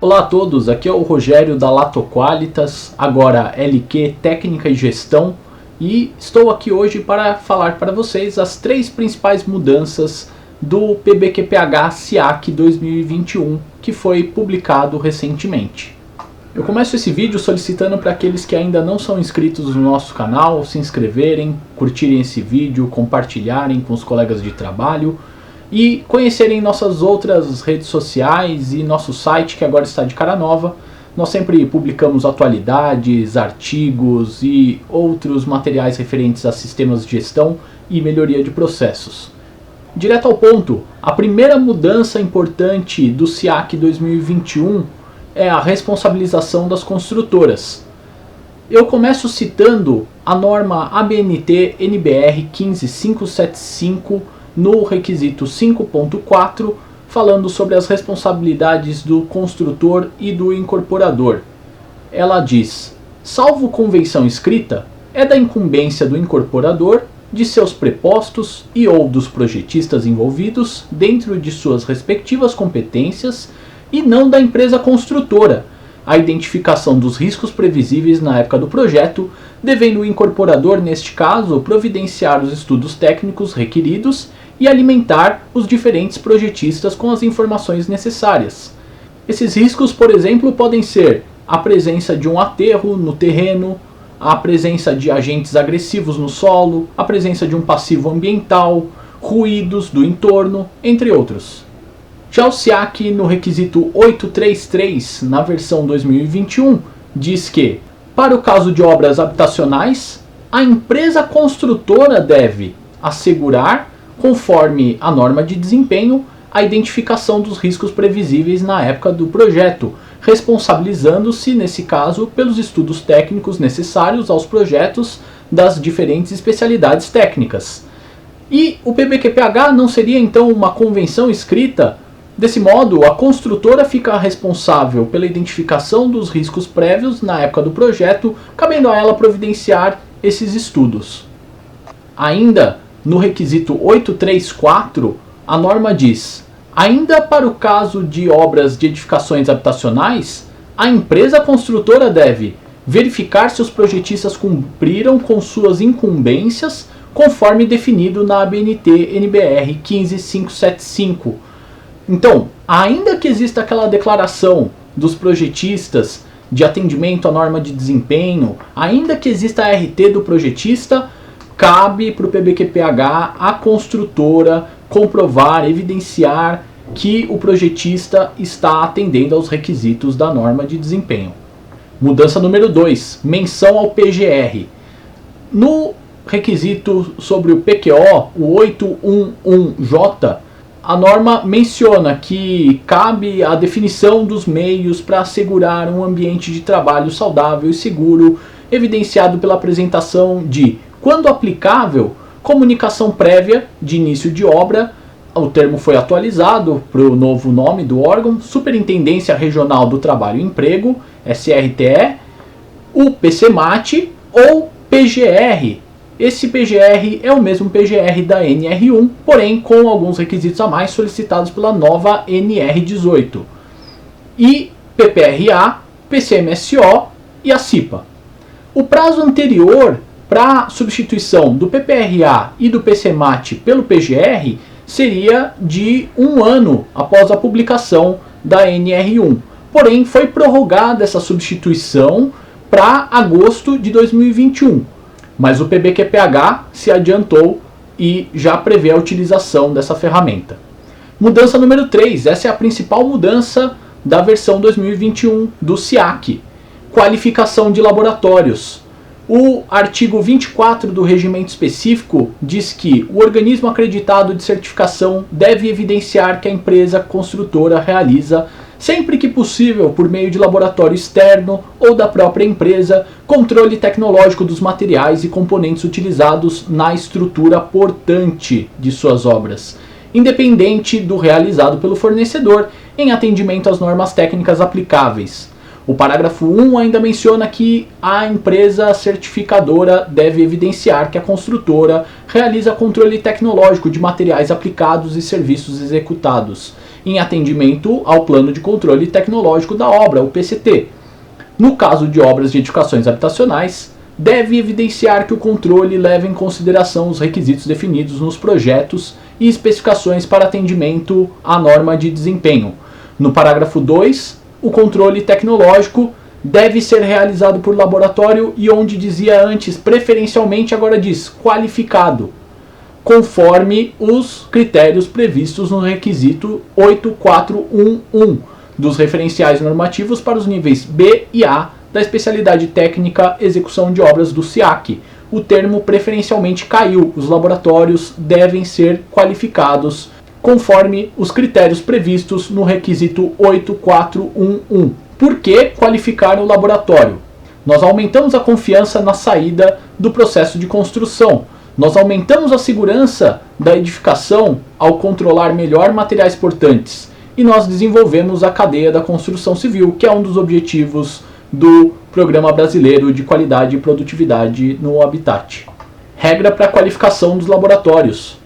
Olá a todos, aqui é o Rogério da Latoqualitas, agora LQ Técnica e Gestão, e estou aqui hoje para falar para vocês as 3 principais mudanças do PBQPH SIAC 2021, que foi publicado recentemente. Eu começo esse vídeo solicitando para aqueles que ainda não são inscritos no nosso canal se inscreverem, curtirem esse vídeo, compartilharem com os colegas de trabalho e conhecerem nossas outras redes sociais e nosso site, que agora está de cara nova. Nós sempre publicamos atualidades, artigos e outros materiais referentes a sistemas de gestão e melhoria de processos. Direto ao ponto, a primeira mudança importante do SIAC 2021 é a responsabilização das construtoras. Eu começo citando a norma ABNT NBR 15575 no requisito 5.4, falando sobre as responsabilidades do construtor e do incorporador. Ela diz: salvo convenção escrita, é da incumbência do incorporador, de seus prepostos e ou dos projetistas envolvidos, dentro de suas respectivas competências, e não da empresa construtora, a identificação dos riscos previsíveis na época do projeto, devendo o incorporador, neste caso, providenciar os estudos técnicos requeridos e alimentar os diferentes projetistas com as informações necessárias. Esses riscos, por exemplo, podem ser a presença de um aterro no terreno, a presença de agentes agressivos no solo, a presença de um passivo ambiental, ruídos do entorno, entre outros. Já o SIAC, no requisito 833, na versão 2021, diz que, para o caso de obras habitacionais, a empresa construtora deve assegurar, conforme a norma de desempenho, a identificação dos riscos previsíveis na época do projeto, responsabilizando-se, nesse caso, pelos estudos técnicos necessários aos projetos das diferentes especialidades técnicas. E o PBQPH não seria então uma convenção escrita? Desse modo, a construtora fica responsável pela identificação dos riscos prévios na época do projeto, cabendo a ela providenciar esses estudos. Ainda no requisito 834, a norma diz: ainda para o caso de obras de edificações habitacionais, a empresa construtora deve verificar se os projetistas cumpriram com suas incumbências conforme definido na ABNT NBR 15575. Então, ainda que exista aquela declaração dos projetistas de atendimento à norma de desempenho, ainda que exista a RT do projetista, cabe para o PBQPH a construtora comprovar, evidenciar que o projetista está atendendo aos requisitos da norma de desempenho. Mudança número 2, menção ao PGR. No requisito sobre o PQO, o 811J, a norma menciona que cabe a definição dos meios para assegurar um ambiente de trabalho saudável e seguro, evidenciado pela apresentação de, quando aplicável, comunicação prévia de início de obra. O termo foi atualizado para o novo nome do órgão, Superintendência Regional do Trabalho e Emprego, SRTE, o PCMAT ou PGR. Esse PGR é o mesmo PGR da NR1, porém com alguns requisitos a mais solicitados pela nova NR18. E PPRA, PCMSO e a CIPA. O prazo anterior para substituição do PPRA e do PCMAT pelo PGR seria de 1 ano após a publicação da NR1. Porém, foi prorrogada essa substituição para agosto de 2021. Mas o PBQPH se adiantou e já prevê a utilização dessa ferramenta. Mudança número 3, essa é a principal mudança da versão 2021 do SIAC. Qualificação de laboratórios. O artigo 24 do regimento específico diz que o organismo acreditado de certificação deve evidenciar que a empresa construtora realiza, sempre que possível por meio de laboratório externo ou da própria empresa, controle tecnológico dos materiais e componentes utilizados na estrutura portante de suas obras, independente do realizado pelo fornecedor, em atendimento às normas técnicas aplicáveis. O parágrafo 1 ainda menciona que a empresa certificadora deve evidenciar que a construtora realiza controle tecnológico de materiais aplicados e serviços executados, em atendimento ao Plano de Controle Tecnológico da Obra, o PCT. No caso de obras de edificações habitacionais, deve evidenciar que o controle leva em consideração os requisitos definidos nos projetos e especificações para atendimento à norma de desempenho. No parágrafo 2, o controle tecnológico deve ser realizado por laboratório e onde dizia antes preferencialmente, agora diz qualificado, conforme os critérios previstos no requisito 8411 dos referenciais normativos para os níveis B e A da especialidade técnica execução de obras do SIAC. O termo preferencialmente caiu, os laboratórios devem ser qualificados conforme os critérios previstos no requisito 8411. Por que qualificar o laboratório? Nós aumentamos a confiança na saída do processo de construção. Nós aumentamos a segurança da edificação ao controlar melhor materiais portantes. E nós desenvolvemos a cadeia da construção civil, que é um dos objetivos do Programa Brasileiro de Qualidade e Produtividade no Habitat. Regra para a qualificação dos laboratórios.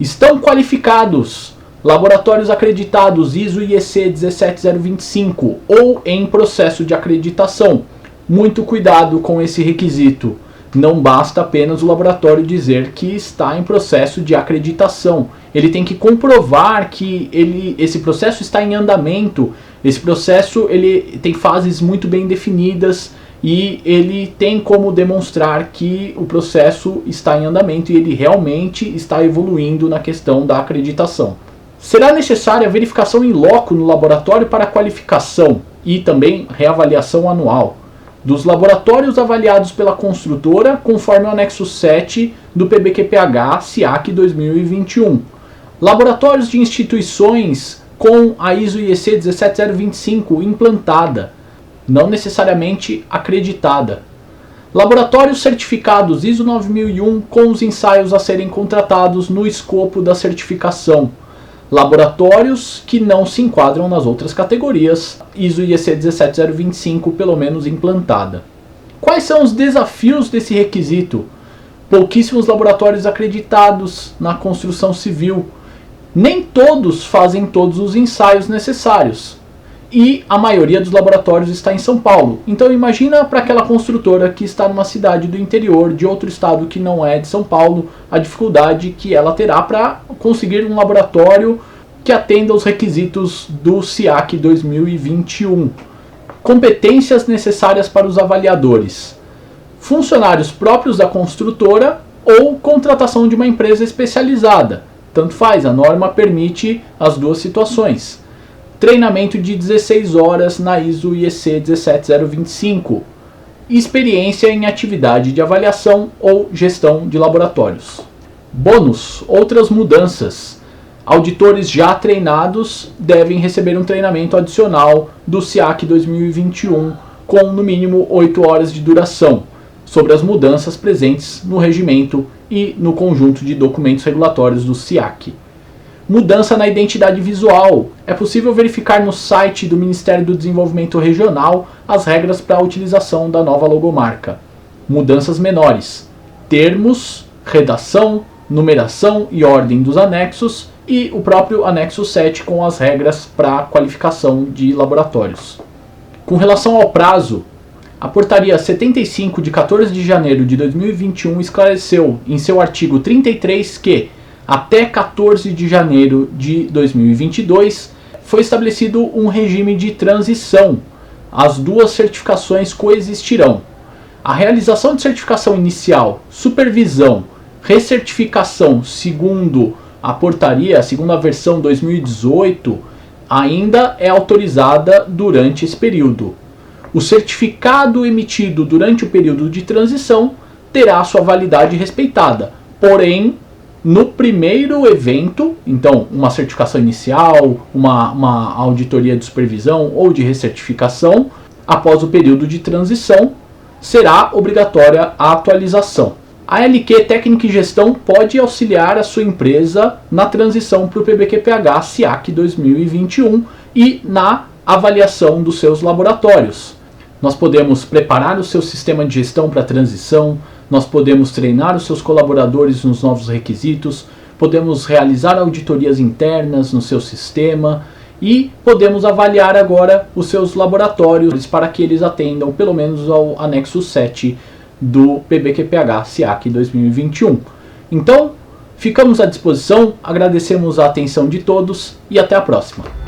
Estão qualificados laboratórios acreditados ISO IEC 17025 ou em processo de acreditação. Muito cuidado com esse requisito. Não basta apenas o laboratório dizer que está em processo de acreditação. Ele tem que comprovar que esse processo está em andamento. Esse processo ele tem fases muito bem definidas e ele tem como demonstrar que o processo está em andamento e ele realmente está evoluindo na questão da acreditação. Será necessária a verificação in loco no laboratório para qualificação e também reavaliação anual dos laboratórios avaliados pela construtora, conforme o anexo 7 do PBQPH SIAC 2021. Laboratórios de instituições com a ISO IEC 17025 implantada, não necessariamente acreditada. Laboratórios certificados ISO 9001 com os ensaios a serem contratados no escopo da certificação. Laboratórios que não se enquadram nas outras categorias, ISO IEC 17025 pelo menos implantada. Quais são os desafios desse requisito? Pouquíssimos laboratórios acreditados na construção civil. Nem todos fazem todos os ensaios necessários. E a maioria dos laboratórios está em São Paulo. Então imagina para aquela construtora que está numa cidade do interior, de outro estado que não é de São Paulo, a dificuldade que ela terá para conseguir um laboratório que atenda aos requisitos do SIAC 2021. Competências necessárias para os avaliadores. Funcionários próprios da construtora ou contratação de uma empresa especializada. Tanto faz, a norma permite as duas situações. Treinamento de 16 horas na ISO IEC 17025. Experiência em atividade de avaliação ou gestão de laboratórios. Bônus, outras mudanças. Auditores já treinados devem receber um treinamento adicional do SIAC 2021 com no mínimo 8 horas de duração sobre as mudanças presentes no regimento e no conjunto de documentos regulatórios do SIAC. Mudança na identidade visual. É possível verificar no site do Ministério do Desenvolvimento Regional as regras para a utilização da nova logomarca. Mudanças menores. Termos, redação, numeração e ordem dos anexos e o próprio anexo 7 com as regras para a qualificação de laboratórios. Com relação ao prazo, a portaria 75 de 14 de janeiro de 2021 esclareceu em seu artigo 33 que até 14 de janeiro de 2022, foi estabelecido um regime de transição. As duas certificações coexistirão. A realização de certificação inicial, supervisão, recertificação segundo a portaria, segundo a versão 2018, ainda é autorizada durante esse período. O certificado emitido durante o período de transição terá sua validade respeitada, porém, no primeiro evento, então uma certificação inicial, uma auditoria de supervisão ou de recertificação, após o período de transição, será obrigatória a atualização. A LQ Técnica e Gestão pode auxiliar a sua empresa na transição para o PBQPH SIAC 2021 e na avaliação dos seus laboratórios. Nós podemos preparar o seu sistema de gestão para a transição, nós podemos treinar os seus colaboradores nos novos requisitos, podemos realizar auditorias internas no seu sistema e podemos avaliar agora os seus laboratórios para que eles atendam pelo menos ao anexo 7 do PBQPH SIAC 2021. Então, ficamos à disposição, agradecemos a atenção de todos e até a próxima.